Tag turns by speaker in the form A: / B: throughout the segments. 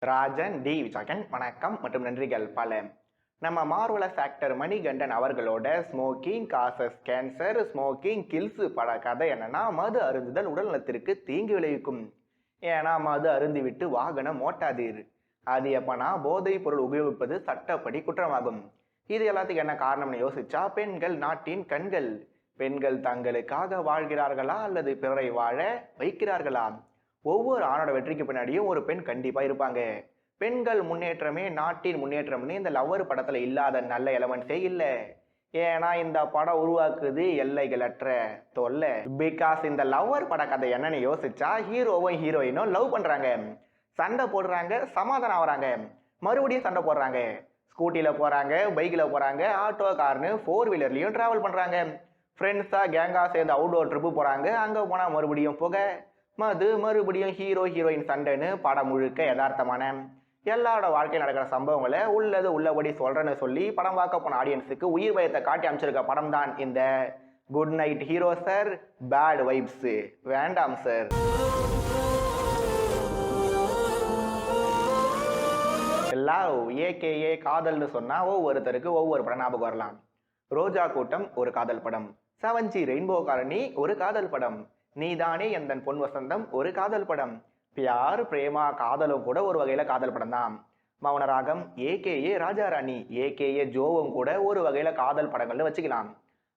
A: Rajan D Visakan வணக்கம் மற்றும் நன்றிகள் பல. நம்ம மார்வலஸ் ஆக்டர் மணிகண்டன் அவர்களோட smoking causes cancer, smoking kills பட கதை என்னன்னா, மது அருந்துதல் உடல் நலத்திற்கு தீங்கு விளைவிக்கும். ஏன்னா மது அருந்திவிட்டு வாகனம் ஓட்டாதீர். அது எப்பனா போதைப் பொருள் உபயோகிப்பது சட்டப்படி குற்றமாகும். இது எல்லாத்துக்கும் என்ன காரணம்னு யோசிச்சா, பெண்கள் நாட்டின் கண்கள். பெண்கள் தங்களுக்காக வாழ்கிறார்களா அல்லது பிறரை வாழ வைக்கிறார்களா? ஒவ்வொரு ஆணோட வெற்றிக்கு பின்னாடியும் ஒரு பெண் கண்டிப்பா இருப்பாங்க. பெண்கள் முன்னேற்றமே நாட்டின் முன்னேற்றம்னு இந்த லவ்வர் படத்துல இல்லாத நல்ல எலமெண்ட்ஸே இல்ல. ஏன்னா இந்த படம் உருவாக்குது எல்லைகளற்ற தொல்லை. பிகாஸ் இந்த லவ்வர் பட கதை என்னன்னு யோசிச்சா, ஹீரோவும் ஹீரோயினும் லவ் பண்றாங்க, சண்டை போடுறாங்க, சமாதானம் ஆகுறாங்க, மறுபடியும் சண்டை போடுறாங்க, ஸ்கூட்டில போறாங்க, பைக்ல போறாங்க, ஆட்டோ கார்னு 4 வீலர்லயும் டிராவல் பண்றாங்க, ஃப்ரெண்ட்ஸா கேங்கா சேர்ந்து அவுட்டோர் ட்ரிப்பு போறாங்க, அங்க போனா மறுபடியும் புகை, மது, மறுபடியும் ஹீரோ ஹீரோயின் சண்டைன்னு படம் முழுக்க யதார்த்தமான எல்லாரோட வாழ்க்கையில் நடக்கிற சம்பவங்களை உள்ளது உள்ளபடி சொல்றேன்னு சொல்லி படம் பார்க்க போன ஆடியன்ஸுக்கு உயிர் பயத்தை காட்டி அமைச்சிருக்க படம் தான் இந்த good night hero sir, bad vibes வேண்டாம் சார். லவ் ஏகேஏ காதல்னு சொன்னா ஒவ்வொருத்தருக்கு ஒவ்வொரு படம் ஞாபகம் வரலாம். ரோஜா கூட்டம் ஒரு காதல் படம், 7G ரெயின்போ காலனி ஒரு காதல் படம், நீதானே எந்தன் பொன் வசந்தம் ஒரு காதல் படம், பியார் பிரேமா காதலும் கூட ஒரு வகையில காதல் படம் தான். மௌனராகம், ஏகேஏ ராஜாராணி, ஏகேஏ ஜோவும் கூட ஒரு வகையில காதல் படங்கள்னு வச்சுக்கலாம்.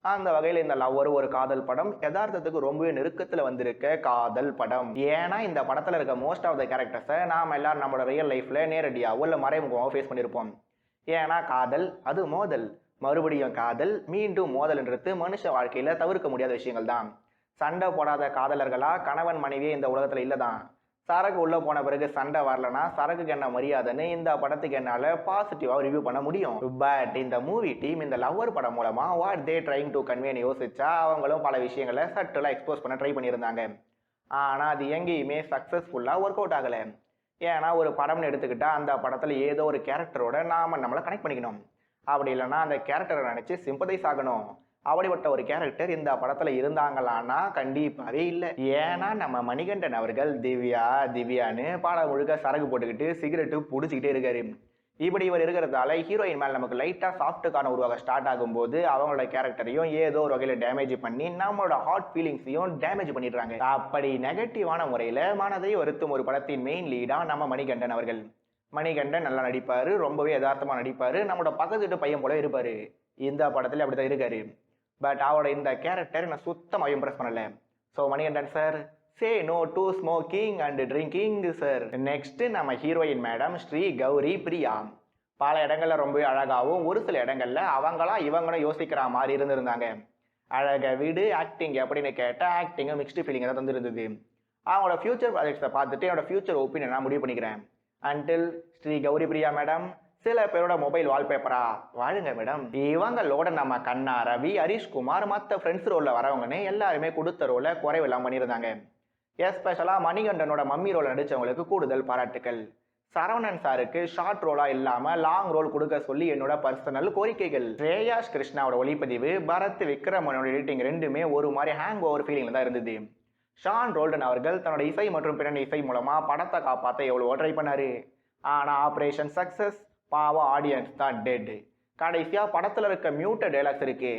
A: அந்த வகையில இந்த லவ்வர் ஒரு காதல் படம், யதார்த்தத்துக்கு ரொம்பவே நெருக்கத்துல வந்திருக்க காதல் படம். ஏன்னா இந்த படத்துல இருக்க மோஸ்ட் ஆஃப் த கேரக்டர்ஸை நாம எல்லாரும் நம்மளோட ரியல் லைஃப்ல நேரடியாவோ இல்ல மறைமுகமாவோ ஃபேஸ் பண்ணியிருப்போம். ஏன்னா காதல் அது மோதல், மறுபடியும் காதல், மீண்டும் மோதல்ன்றது மனுஷ வாழ்க்கையில தவிர்க்க முடியாத விஷயங்கள் தான். சண்டை போடாத காதலர்களா கணவன் மனைவியே இந்த உலகத்துல இல்லதான். சரக்கு உள்ள போன பிறகு சண்டை வரலன்னா சரக்குக்கு என்ன மரியாதைன்னு இந்த படத்துக்கு என்னால பாசிட்டிவா ரிவ்யூ பண்ண முடியும். பட் இந்த மூவி டீம் இந்த லவ்வர் படம் மூலமா வாட் தே ட்ரைங் டு கன்வேன்னு யோசிச்சா, அவங்களும் பல விஷயங்களை சட்டலா எக்ஸ்போஸ் பண்ண ட்ரை பண்ணியிருந்தாங்க. ஆனா அது எங்கேயுமே சக்சஸ்ஃபுல்லா ஒர்க் அவுட் ஆகல. ஏன்னா ஒரு படம்னு எடுத்துக்கிட்டா அந்த படத்துல ஏதோ ஒரு கேரக்டரோட நாம நம்மளை கனெக்ட் பண்ணிக்கணும். அப்படி இல்லைன்னா அந்த கேரக்டரை நினைச்சு சிம்பதைஸ் ஆகணும். அப்படிப்பட்ட ஒரு கேரக்டர் இந்த படத்துல இருந்தாங்களான்னா கண்டிப்பாவே இல்லை. ஏன்னா நம்ம மணிகண்டன் அவர்கள் திவ்யான்னு பாடம் முழுக்க சரக்கு போட்டுக்கிட்டு சிகரெட்டு புடிச்சுக்கிட்டே இருக்காரு. இப்படி இவர் இருக்கிறதால ஹீரோயின் மேல நமக்கு லைட்டா சாஃப்ட் கார்னர் உருவாக ஸ்டார்ட் ஆகும்போது அவங்களோட கேரக்டரையும் ஏதோ ஒரு வகையில டேமேஜ் பண்ணி நம்மளோட ஹார்ட் ஃபீலிங்ஸையும் டேமேஜ் பண்ணிடுறாங்க. அப்படி நெகட்டிவான முறையில மனதை வருத்தும் ஒரு படத்தின் மெயின் லீடா நம்ம மணிகண்டன் அவர்கள். மணிகண்டன் நல்லா நடிப்பாரு, ரொம்பவே யதார்த்தமா நடிப்பாரு, நம்மளோட பக்கத்து வீட்டு பையன் போல இருப்பாரு. இந்த படத்துல அப்படித்தான் இருக்காரு. பட் அவரோட இந்த கேரக்டர் என்ன சுத்தமாக இம்ப்ரெஸ் பண்ணல. So Manikandan sir, say no to smoking and drinking sir. Next நம்ம ஹீரோயின் மேடம் ஸ்ரீ கௌரி பிரியா. பல இடங்கள்ல ரொம்ப அழகாகவும் ஒரு சில இடங்கள்ல அவங்களா இவங்களும் யோசிக்கிற மாதிரி இருந்திருந்தாங்க. அழக வீடு ஆக்டிங் அப்படின்னு கேட்டால் ஆக்டிங்கும் மிக்ஸ்டு ஃபீலிங் தான் தந்துருந்தது. அவங்களோட ஃபியூச்சர் ப்ராஜெக்ட்ஸை பார்த்துட்டு என்னோட ஃபியூச்சர் ஒப்பீனியன் நான் முடிவு பண்ணிக்கிறேன். அன்டில் ஸ்ரீ கௌரி பிரியா மேடம் சில பேரோட மொபைல் வால்பேப்பரா வாழுங்க மேடம். இவங்களோட நம்ம கண்ணா ரவி, ஹரிஷ்குமார், மற்ற ஃப்ரெண்ட்ஸ் ரோல்ல வரவங்கன்னு எல்லாருமே கொடுத்த ரோலை குறைவெல்லாம் பண்ணியிருந்தாங்க. எஸ்பெஷலா மணிகண்டனோட மம்மி ரோல நடிச்சவங்களுக்கு கூடுதல் பாராட்டுக்கள். சரவணன் சாருக்கு ஷார்ட் ரோலா இல்லாம லாங் ரோல் கொடுக்க சொல்லி என்னோட பர்சனல் கோரிக்கைகள். ஸ்ரேயாஷ் கிருஷ்ணாவோட ஒளிப்பதிவு, பரத் விக்ரமனோட எடிட்டிங் ரெண்டுமே ஒரு மாதிரி ஹேங் ஓவர் ஃபீலிங்ல தான் இருந்தது. ஷான் ரோல்டன் அவர்கள் தன்னோட இசை மற்றும் பின்னணி இசை மூலமா படத்தை காப்பாற்ற எவ்வளவோ ட்ரை பண்ணாரு. ஆனா ஆபரேஷன் சக்சஸ், பாவம் ஆடியன்ஸ் தான் டெட். கடைசியா படத்துல இருக்க மியூட்டட் டைலாக்ஸ் இருக்கு.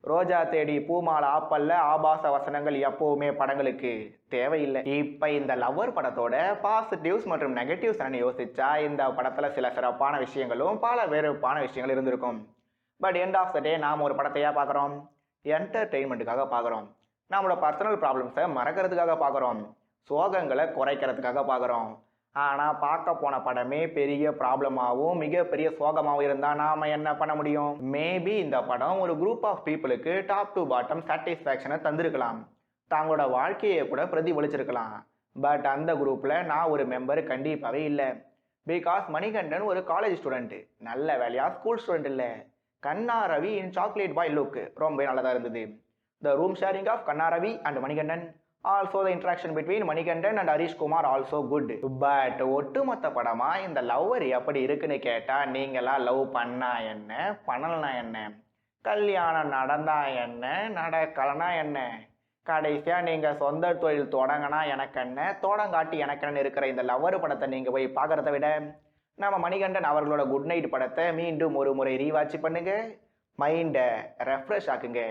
A: ரோஜா தேடி பூமால ஆப்பல்ல ஆபாச வசனங்கள் எப்பவுமே படங்களுக்கு தேவையில்லை. இப்ப இந்த லவ்வர் படத்தோட பாசிட்டிவ்ஸ் மற்றும் நெகட்டிவ்ஸ் யோசிச்சா இந்த படத்துல சில சிறப்பான விஷயங்களும் பல வெறுப்பான விஷயங்கள் இருந்திருக்கும். பட் எண்ட் ஆஃப் த டே நாம ஒரு படத்தையா பார்க்குறோம், என்டர்டெயின்மெண்ட்டுக்காக பார்க்குறோம், நம்மளோட பர்சனல் ப்ராப்ளம்ஸை மறக்கிறதுக்காக பார்க்குறோம், சோகங்களை குறைக்கிறதுக்காக பார்க்குறோம். ஆனால் பார்க்க போன படமே பெரிய ப்ராப்ளமாகவும் மிகப்பெரிய சோகமாகவும் இருந்தால் நாம் என்ன பண்ண முடியும்? மேபி இந்த படம் ஒரு குரூப் ஆஃப் பீப்புளுக்கு டாப் டு பாட்டம் சாட்டிஸ்ஃபேக்ஷனை தந்திருக்கலாம், தங்களோட வாழ்க்கையை கூட பிரதிபலிச்சிருக்கலாம். பட் அந்த குரூப்பில் நான் ஒரு மெம்பர் கண்டிப்பாகவே இல்லை. பிகாஸ் மணிகண்டன் ஒரு காலேஜ் ஸ்டூடெண்ட், நல்ல வேலையா ஸ்கூல் ஸ்டூடெண்ட் இல்லை. Kanna Ravi in chocolate boy look ரொம்ப நல்லதாக இருந்தது. The room sharing of Kanna Ravi and Manikandan, also the interaction between Manikandan and Harish Kumar also good. But ஒட்டுமொத்த படமா இந்த லவ்வர் எப்படி இருக்குன்னு கேட்டா, நீங்களா லவ் பண்ணா என்ன, பண்ணலனா என்ன, கல்யாணம் நடந்தா என்ன, நடக்கலனா என்ன, கடைசியாக நீங்கள் சொந்த தொழில் தொடங்கினா எனக்கு என்ன, தோடங்காட்டி எனக்கு என்ன இருக்கிற இந்த லவ்வர் படத்தை நீங்கள் போய் பார்க்குறத விட நம்ம மணிகண்டன் அவர்களோட குட் நைட் படத்தை மீண்டும் ஒரு முறை ரீவாட்ச் பண்ணுங்க, மைண்டை ரெஃப்ரெஷ் ஆக்குங்க.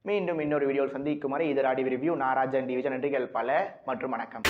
A: மீண்டும் இன்னொரு வீடியோவில் சந்திக்கும் வரை இது ராடி ரிவ்யூ. நான் ராஜன் டிவிஜன். நன்றிகள் பல மற்றும் வணக்கம்.